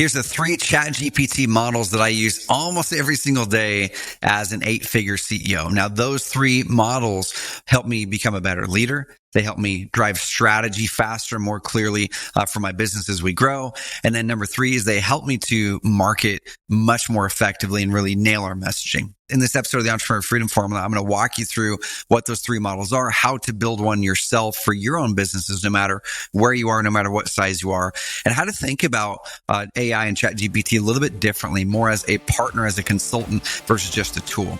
Here's the 3 ChatGPT models that I use almost every single day as an 8-figure CEO. Now, those 3 models help me become a better leader. They help me drive strategy faster, more clearly for my business as we grow. And then number 3 is they help me to market much more effectively and really nail our messaging. In this episode of the Entrepreneur Freedom Formula, I'm going to walk you through what those 3 models are, how to build one yourself for your own businesses, no matter where you are, no matter what size you are, and how to think about AI and ChatGPT a little bit differently, more as a partner, as a consultant versus just a tool.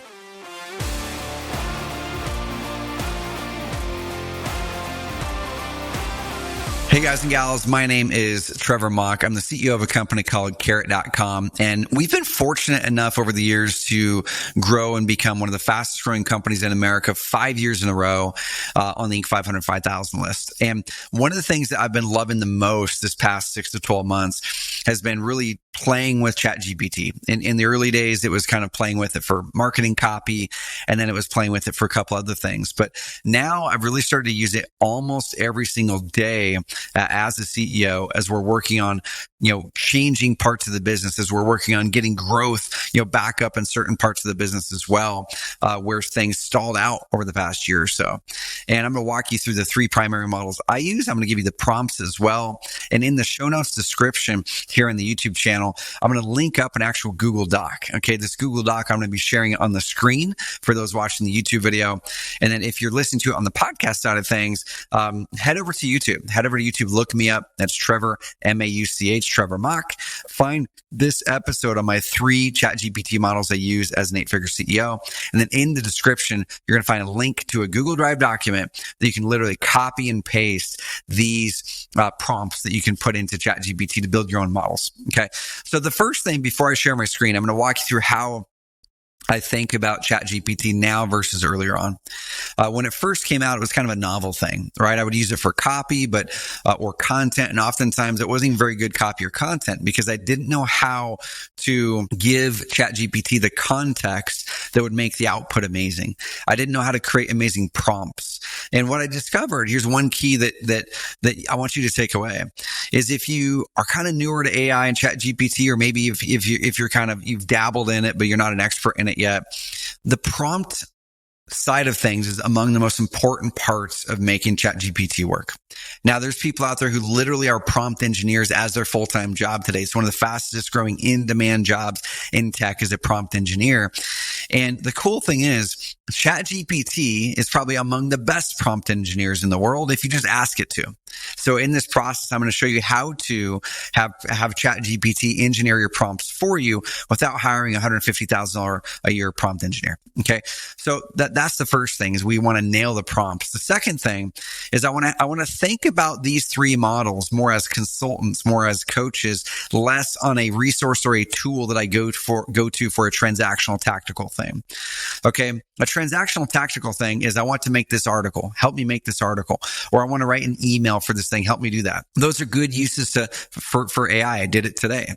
Hey guys and gals, my name is Trevor Mauch. I'm the CEO of a company called Carrot.com, and we've been fortunate enough over the years to grow and become one of the fastest growing companies in America 5 years in a row on the Inc. 500 5,000 list. And one of the things that I've been loving the most this past 6 to 12 months has been really playing with ChatGPT. In the early days, it was kind of playing with it for marketing copy, and then it was playing with it for a couple other things. But now I've really started to use it almost every single day as a CEO, as we're working on, changing parts of the business, as we're working on getting growth, back up in certain parts of the business as well, where things stalled out over the past year or so. And I'm going to walk you through the 3 primary models I use. I'm going to give you the prompts as well. And in the show notes description here on the YouTube channel, I'm going to link up an actual Google Doc. Okay. This Google Doc, I'm going to be sharing it on the screen for those watching the YouTube video. And then if you're listening to it on the podcast side of things, head over to YouTube. Head over to YouTube, look me up. That's Trevor, M-A-U-C-H, Trevor Mauch. Find this episode on my 3 ChatGPT models I use as an 8-figure CEO. And then in the description, you're going to find a link to a Google Drive document that you can literally copy and paste these prompts that you can put into ChatGPT to build your own models. Okay. So the first thing, before I share my screen, I'm going to walk you through how I think about ChatGPT now versus earlier on. When it first came out, it was kind of a novel thing, right? I would use it for copy, or content. And oftentimes it wasn't even very good copy or content because I didn't know how to give ChatGPT the context that would make the output amazing. I didn't know how to create amazing prompts. And what I discovered, here's one key that I want you to take away, is if you are kind of newer to AI and ChatGPT, or maybe if you're kind of, you've dabbled in it, but you're not an expert in it yet, the prompt side of things is among the most important parts of making ChatGPT work. Now, there's people out there who literally are prompt engineers as their full-time job today. It's one of the fastest growing in-demand jobs in tech is a prompt engineer. And the cool thing is ChatGPT is probably among the best prompt engineers in the world if you just ask it to. So in this process, I'm going to show you how to have ChatGPT engineer your prompts for you without hiring a $150,000 a year prompt engineer. Okay. So that's the first thing, is we want to nail the prompts. The second thing is I want to think about these 3 models more as consultants, more as coaches, less on a resource or a tool that I go to for a transactional tactical thing. Okay. A transactional tactical thing is I want to make this article. Help me make this article. Or I want to write an email for this thing. Help me do that. Those are good uses for AI. I did it today.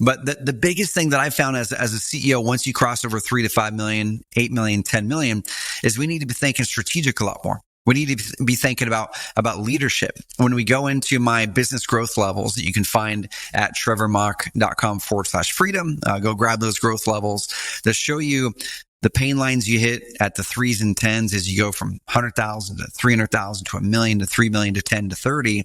But the biggest thing that I found as a CEO, once you cross over 3 to 5 million, 8 million, 10 million, is we need to be thinking strategic a lot more. We need to be thinking about leadership. When we go into my business growth levels that you can find at trevormauch.com/freedom, go grab those growth levels that show you the pain lines you hit at the 3s and 10s as you go from 100,000 to 300,000 to 1 million to 3 million to 10 to 30.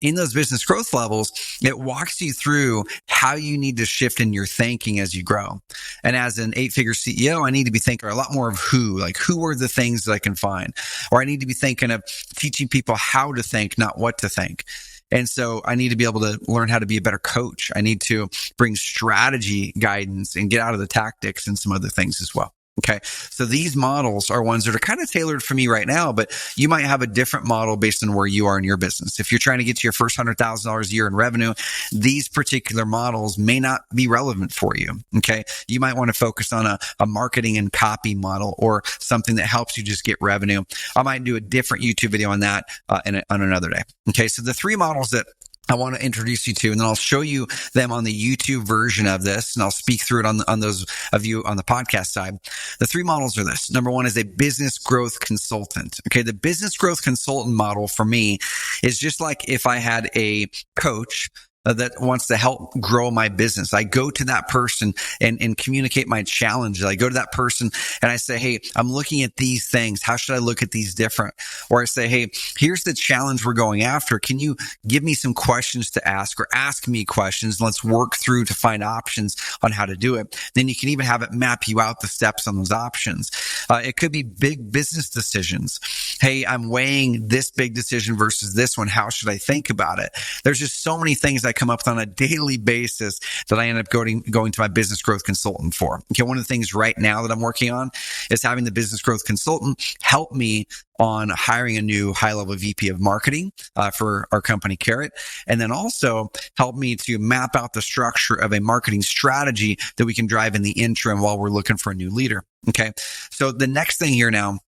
In those business growth levels, it walks you through how you need to shift in your thinking as you grow. And as an 8-figure CEO, I need to be thinking a lot more of who are the things that I can find, or I need to be thinking of teaching people how to think, not what to think. And so I need to be able to learn how to be a better coach. I need to bring strategy guidance and get out of the tactics and some other things as well. Okay. So these models are ones that are kind of tailored for me right now, but you might have a different model based on where you are in your business. If you're trying to get to your first $100,000 a year in revenue, these particular models may not be relevant for you. Okay. You might want to focus on a marketing and copy model, or something that helps you just get revenue. I might do a different YouTube video on that on another day. Okay. So the 3 models that I want to introduce you to, and then I'll show you them on the YouTube version of this, and I'll speak through it on those of you on the podcast side. The 3 models are this. Number 1 is a business growth consultant. Okay. The business growth consultant model for me is just like if I had a coach that wants to help grow my business. I go to that person and communicate my challenges. I go to that person and I say, hey, I'm looking at these things. How should I look at these different? Or I say, hey, here's the challenge we're going after. Can you give me some questions to ask, or ask me questions? Let's work through to find options on how to do it. Then you can even have it map you out the steps on those options. It could be big business decisions. Hey, I'm weighing this big decision versus this one. How should I think about it? There's just so many things I come up with on a daily basis that I end up going to my business growth consultant for. Okay, one of the things right now that I'm working on is having the business growth consultant help me on hiring a new high-level VP of marketing for our company, Carrot, and then also help me to map out the structure of a marketing strategy that we can drive in the interim while we're looking for a new leader. Okay, so the next thing here now,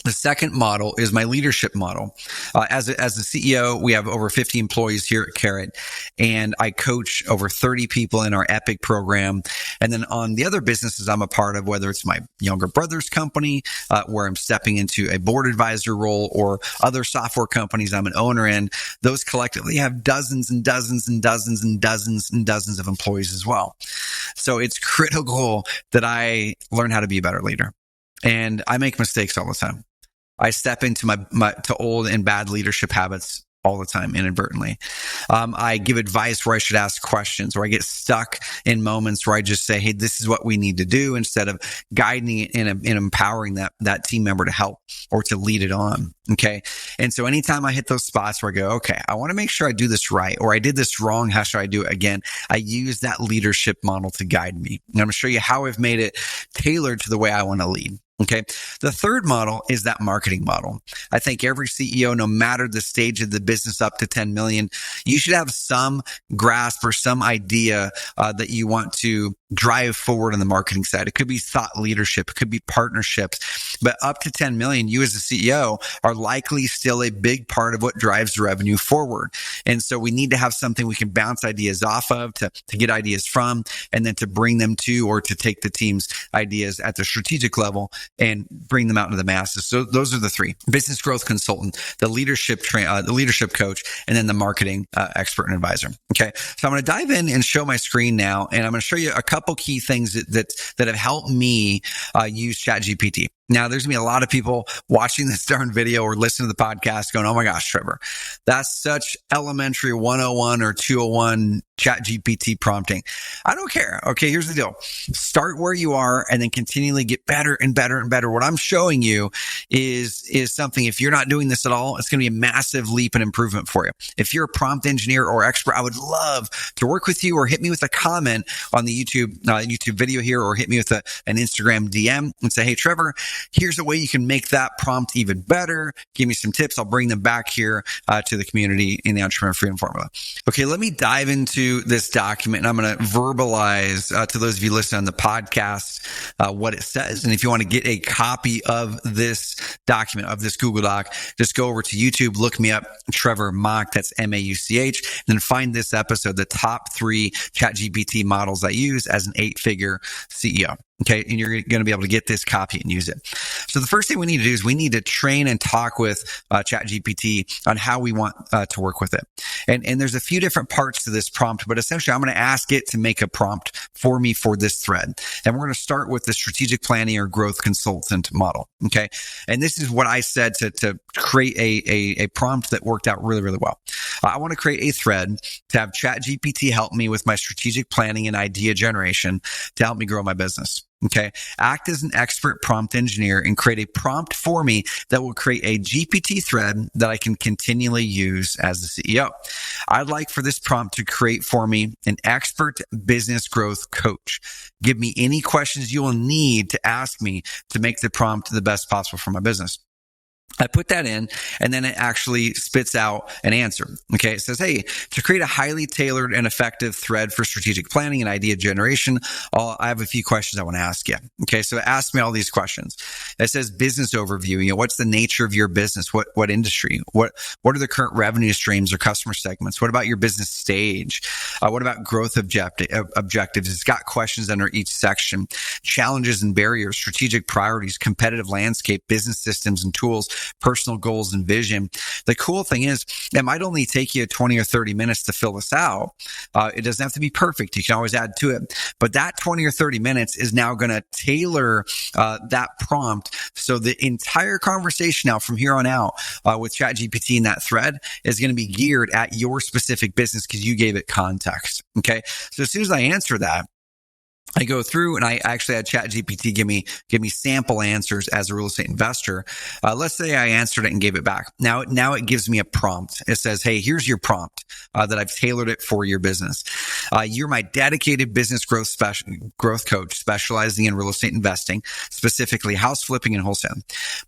the second model is my leadership model. As the CEO, we have over 50 employees here at Carrot, and I coach over 30 people in our Epic program. And then on the other businesses I'm a part of, whether it's my younger brother's company, where I'm stepping into a board advisor role, or other software companies I'm an owner in, those collectively have dozens and dozens and dozens and dozens and dozens of employees as well. So it's critical that I learn how to be a better leader. And I make mistakes all the time. I step into to old and bad leadership habits all the time, inadvertently. I give advice where I should ask questions, or I get stuck in moments where I just say, hey, this is what we need to do, instead of guiding and empowering that team member to help or to lead it on. Okay. And so anytime I hit those spots where I go, okay, I want to make sure I do this right, or I did this wrong, how should I do it again? I use that leadership model to guide me. And I'm going to show you how I've made it tailored to the way I want to lead. Okay. The third model is that marketing model. I think every CEO, no matter the stage of the business up to 10 million, you should have some grasp or some idea that you want to drive forward on the marketing side. It could be thought leadership. It could be partnerships. But up to 10 million, you as a CEO are likely still a big part of what drives the revenue forward. And so we need to have something we can bounce ideas off of, to get ideas from, and then to bring them to, or to take the team's ideas at the strategic level and bring them out into the masses. So those are the three: business growth consultant, the leadership coach, and then the marketing expert and advisor. Okay. So I'm going to dive in and show my screen now, and I'm going to show you a couple key things that have helped me use ChatGPT. Now, there's going to be a lot of people watching this darn video or listening to the podcast going, oh my gosh, Trevor, that's such elementary 101 or 201 ChatGPT prompting. I don't care. Okay, here's the deal. Start where you are and then continually get better and better and better. What I'm showing you is something, if you're not doing this at all, it's going to be a massive leap and improvement for you. If you're a prompt engineer or expert, I would love to work with you, or hit me with a comment on the YouTube video here, or hit me with an Instagram DM and say, hey, Trevor, here's a way you can make that prompt even better. Give me some tips. I'll bring them back here to the community in the Entrepreneur Freedom Formula. Okay, let me dive into this document, and I'm going to verbalize to those of you listening on the podcast what it says. And if you want to get a copy of this document, of this Google Doc, just go over to YouTube, look me up, Trevor Mauch, that's Mauch, and then find this episode, the top 3 ChatGPT models I use as an 8-figure CEO. Okay. And you're going to be able to get this copy and use it. So the first thing we need to do is we need to train and talk with ChatGPT on how we want to work with it. And there's a few different parts to this prompt, but essentially I'm going to ask it to make a prompt for me for this thread. And we're going to start with the strategic planning or growth consultant model. Okay. And this is what I said to create a prompt that worked out really, really well. I want to create a thread to have ChatGPT help me with my strategic planning and idea generation to help me grow my business. Okay. Act as an expert prompt engineer and create a prompt for me that will create a GPT thread that I can continually use as the CEO. I'd like for this prompt to create for me an expert business growth coach. Give me any questions you will need to ask me to make the prompt the best possible for my business. I put that in, and then it actually spits out an answer. Okay. It says, hey, to create a highly tailored and effective thread for strategic planning and idea generation, I have a few questions I want to ask you. Okay. So it asks me all these questions. It says business overview. What's the nature of your business? What industry? What are the current revenue streams or customer segments? What about your business stage? What about growth objectives? It's got questions under each section. Challenges and barriers, strategic priorities, competitive landscape, business systems and tools, personal goals and vision. The cool thing is it might only take you 20 or 30 minutes to fill this out. It doesn't have to be perfect. You can always add to it, but that 20 or 30 minutes is now going to tailor that prompt. So the entire conversation now from here on out with ChatGPT in that thread is going to be geared at your specific business because you gave it context. Okay. So as soon as I answer that, I go through and I actually had ChatGPT give me sample answers as a real estate investor. Let's say I answered it and gave it back. Now it gives me a prompt. It says, hey, here's your prompt that I've tailored it for your business. You're my dedicated business growth coach specializing in real estate investing, specifically house flipping and wholesale.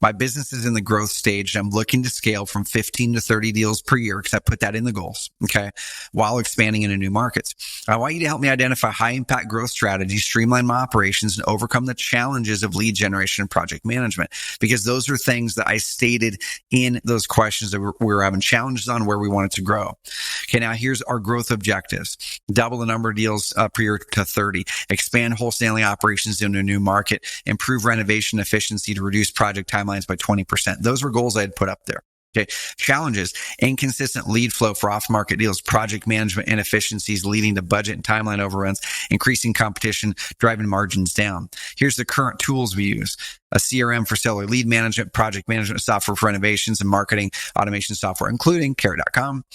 My business is in the growth stage. I'm looking to scale from 15 to 30 deals per year because I put that in the goals, okay, while expanding into new markets. I want you to help me identify high impact growth strategies, streamline my operations, and overcome the challenges of lead generation and project management, because those are things that I stated in those questions that we were having challenges on where we wanted to grow. Okay, now here's our growth objectives. Double the number of deals per year to 30, expand wholesaling operations into a new market, improve renovation efficiency to reduce project timelines by 20%. Those were goals I had put up there. Okay. Challenges: inconsistent lead flow for off-market deals, project management inefficiencies leading to budget and timeline overruns, increasing competition, driving margins down. Here's the current tools we use: a CRM for seller lead management, project management software for renovations, and marketing automation software, including Carrot.com.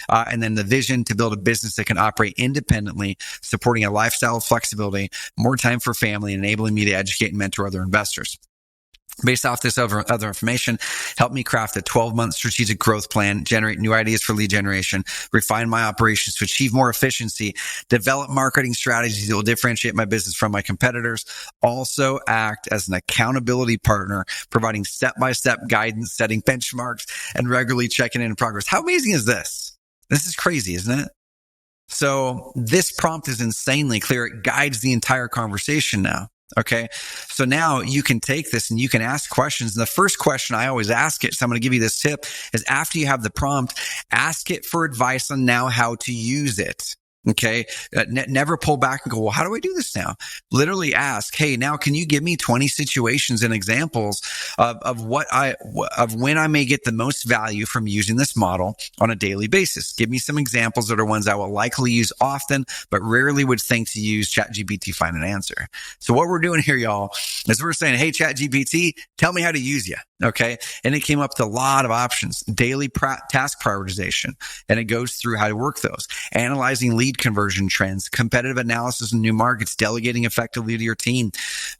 And then the vision to build a business that can operate independently, supporting a lifestyle of flexibility, more time for family, and enabling me to educate and mentor other investors. Based off this other information, help me craft a 12-month strategic growth plan, generate new ideas for lead generation, refine my operations to achieve more efficiency, develop marketing strategies that will differentiate my business from my competitors, also act as an accountability partner, providing step-by-step guidance, setting benchmarks, and regularly checking in progress. How amazing is this? This is crazy, isn't it? So this prompt is insanely clear. It guides the entire conversation now. Okay. So now you can take this and you can ask questions. And the first question I always ask it, so I'm going to give you this tip, is after you have the prompt, ask it for advice on now how to use it. Okay. Never pull back and go, well, how do I do this now? Literally ask, hey, now can you give me 20 situations and examples of when I may get the most value from using this model on a daily basis? Give me some examples that are ones I will likely use often, but rarely would think to use ChatGPT to find an answer. So what we're doing here, y'all, is we're saying, hey, ChatGPT, tell me how to use you. Okay. And it came up with a lot of options: daily task prioritization. And it goes through how to work those, analyzing lead conversion trends, competitive analysis in new markets, delegating effectively to your team.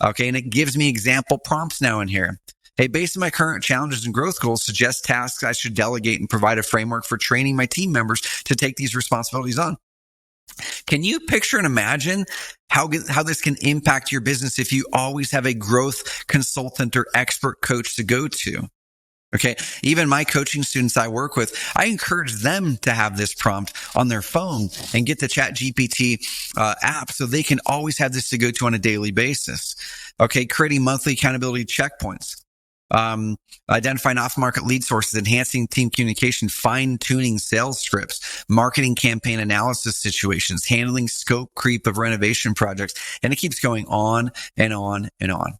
Okay. And it gives me example prompts now in here. Hey, based on my current challenges and growth goals, suggest tasks I should delegate and provide a framework for training my team members to take these responsibilities on. Can you picture and imagine how this can impact your business if you always have a growth consultant or expert coach to go to? Okay. Even my coaching students I work with, I encourage them to have this prompt on their phone and get the ChatGPT app so they can always have this to go to on a daily basis. Okay. Creating monthly accountability checkpoints. Identifying off-market lead sources, enhancing team communication, fine-tuning sales scripts, marketing campaign analysis situations, handling scope creep of renovation projects. And it keeps going on and on and on.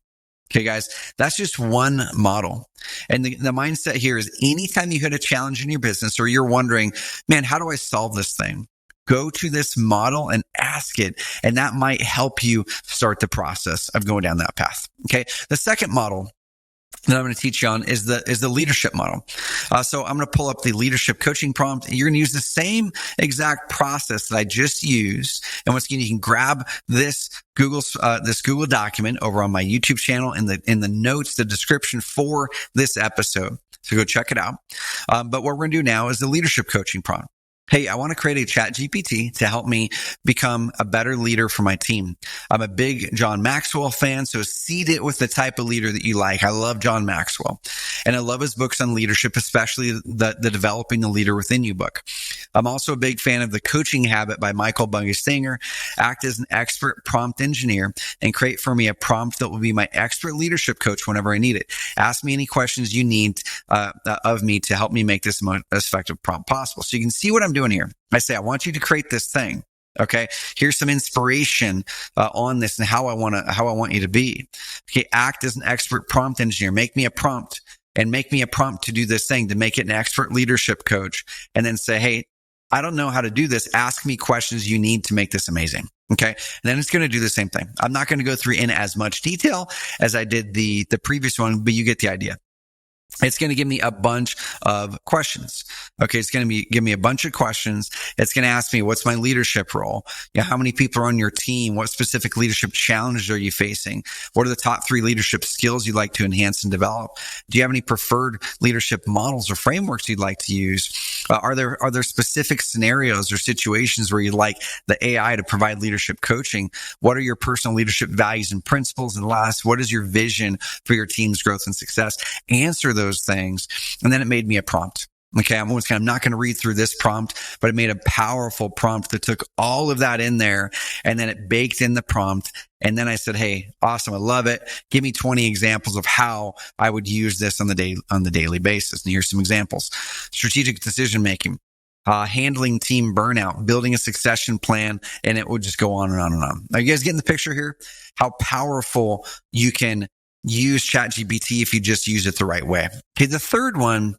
Okay, guys, that's just one model. And the mindset here is anytime you hit a challenge in your business or you're wondering, man, how do I solve this thing? Go to this model and ask it. And that might help you start the process of going down that path. Okay. The second model that I'm going to teach you on is the leadership model. So I'm going to pull up the leadership coaching prompt. You're going to use the same exact process that I just used. And once again, you can grab this Google document over on my YouTube channel in the notes, the description for this episode. So go check it out. But what we're going to do now is the leadership coaching prompt. Hey, I want to create a ChatGPT to help me become a better leader for my team. I'm a big John Maxwell fan, so seed it with the type of leader that you like. I love John Maxwell, and I love his books on leadership, especially the Developing the Leader Within You book. I'm also a big fan of The Coaching Habit by Michael Bungay-Stanger. Act as an expert prompt engineer and create for me a prompt that will be my expert leadership coach whenever I need it. Ask me any questions you need of me to help me make this most effective prompt possible. So you can see what I'm doing here. I say, I want you to create this thing. Okay. Here's some inspiration on this and how I want you to be. Okay. Act as an expert prompt engineer. Make me a prompt. and make me a prompt to do this thing, to make it an expert leadership coach, and then say, hey, I don't know how to do this. Ask me questions you need to make this amazing. Okay. And then it's going to do the same thing. I'm not going to go through in as much detail as I did the previous one, but you get the idea. It's going to give me a bunch of questions. Okay. It's going to give me a bunch of questions. It's going to ask me, what's my leadership role? How many people are on your team? What specific leadership challenges are you facing? What are the top 3 leadership skills you'd like to enhance and develop? Do you have any preferred leadership models or frameworks you'd like to use? Are there specific scenarios or situations where you'd like the AI to provide leadership coaching? What are your personal leadership values and principles? And last, what is your vision for your team's growth and success? Answer those things. And then it made me a prompt. Okay. I'm not going to read through this prompt, but it made a powerful prompt that took all of that in there, and then it baked in the prompt. And then I said, hey, awesome. I love it. Give me 20 examples of how I would use this on the daily basis. And here's some examples. Strategic decision making, handling team burnout, building a succession plan, and it would just go on and on and on. Are you guys getting the picture here? How powerful you can use ChatGPT if you just use it the right way. Okay. The third one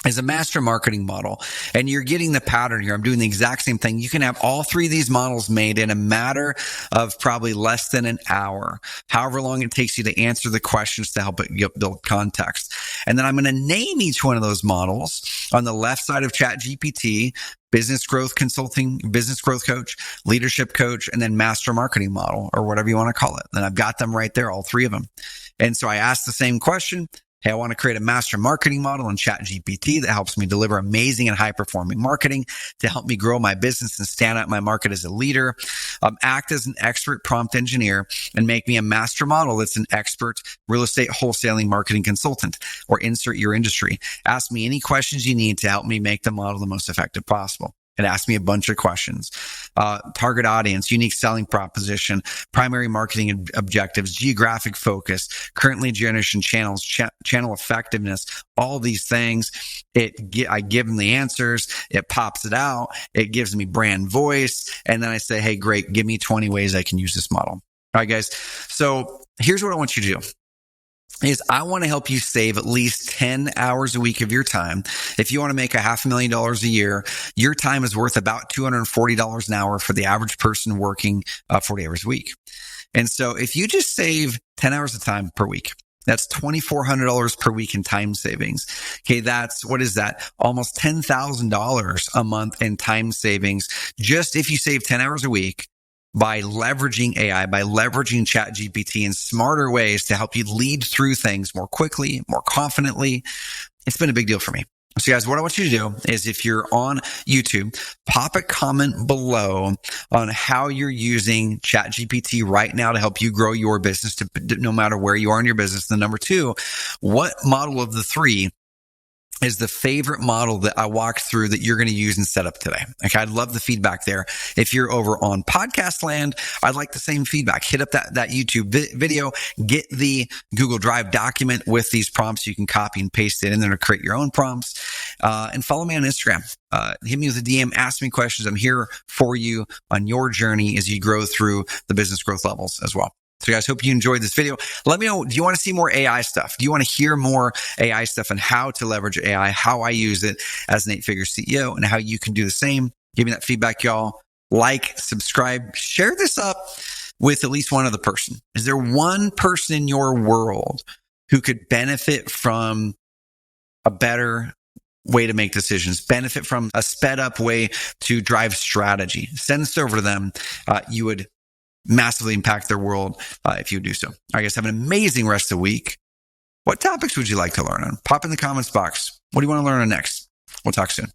is a master marketing model. And you're getting the pattern here. I'm doing the exact same thing. You can have all 3 of these models made in a matter of probably less than an hour, however long it takes you to answer the questions to help it build context. And then I'm going to name each one of those models on the left side of ChatGPT: business growth consulting, business growth coach, leadership coach, and then master marketing model, or whatever you want to call it. And I've got them right there, all 3 of them. And so I asked the same question. Hey, I want to create a master marketing model in ChatGPT that helps me deliver amazing and high-performing marketing to help me grow my business and stand out in my market as a leader. Act as an expert prompt engineer and make me a master model that's an expert real estate wholesaling marketing consultant, or insert your industry. Ask me any questions you need to help me make the model the most effective possible. It asked me a bunch of questions. Target audience, unique selling proposition, primary marketing objectives, geographic focus, current lead generation channels, channel effectiveness, all these things. I give them the answers. It pops it out. It gives me brand voice. And then I say, hey, great, give me 20 ways I can use this model. All right, guys. So here's what I want you to do. Is I want to help you save at least 10 hours a week of your time. If you want to make $500,000 a year, your time is worth about $240 an hour for the average person working 40 hours a week. And so if you just save 10 hours of time per week, that's $2,400 per week in time savings. Okay. What is that? Almost $10,000 a month in time savings. Just if you save 10 hours a week, by leveraging AI, by leveraging ChatGPT in smarter ways to help you lead through things more quickly, more confidently. It's been a big deal for me. So guys, what I want you to do is, if you're on YouTube, pop a comment below on how you're using ChatGPT right now to help you grow your business, no matter where you are in your business. And number 2, what model of the 3 is the favorite model that I walked through that you're going to use and set up today? Okay. I'd love the feedback there. If you're over on podcast land, I'd like the same feedback. Hit up that YouTube video, get the Google Drive document with these prompts. You can copy and paste it in there to create your own prompts, and follow me on Instagram. Hit me with a DM, ask me questions. I'm here for you on your journey as you grow through the business growth levels as well. So guys, hope you enjoyed this video. Let me know, do you want to see more AI stuff? Do you want to hear more AI stuff and how to leverage AI, how I use it as an 8-figure CEO, and how you can do the same? Give me that feedback, y'all. Like, subscribe, share this up with at least one other person. Is there one person in your world who could benefit from a better way to make decisions, benefit from a sped up way to drive strategy? Send this over to them. You would massively impact their world if you do so. All right, guys, have an amazing rest of the week. What topics would you like to learn on? Pop in the comments box. What do you want to learn on next? We'll talk soon.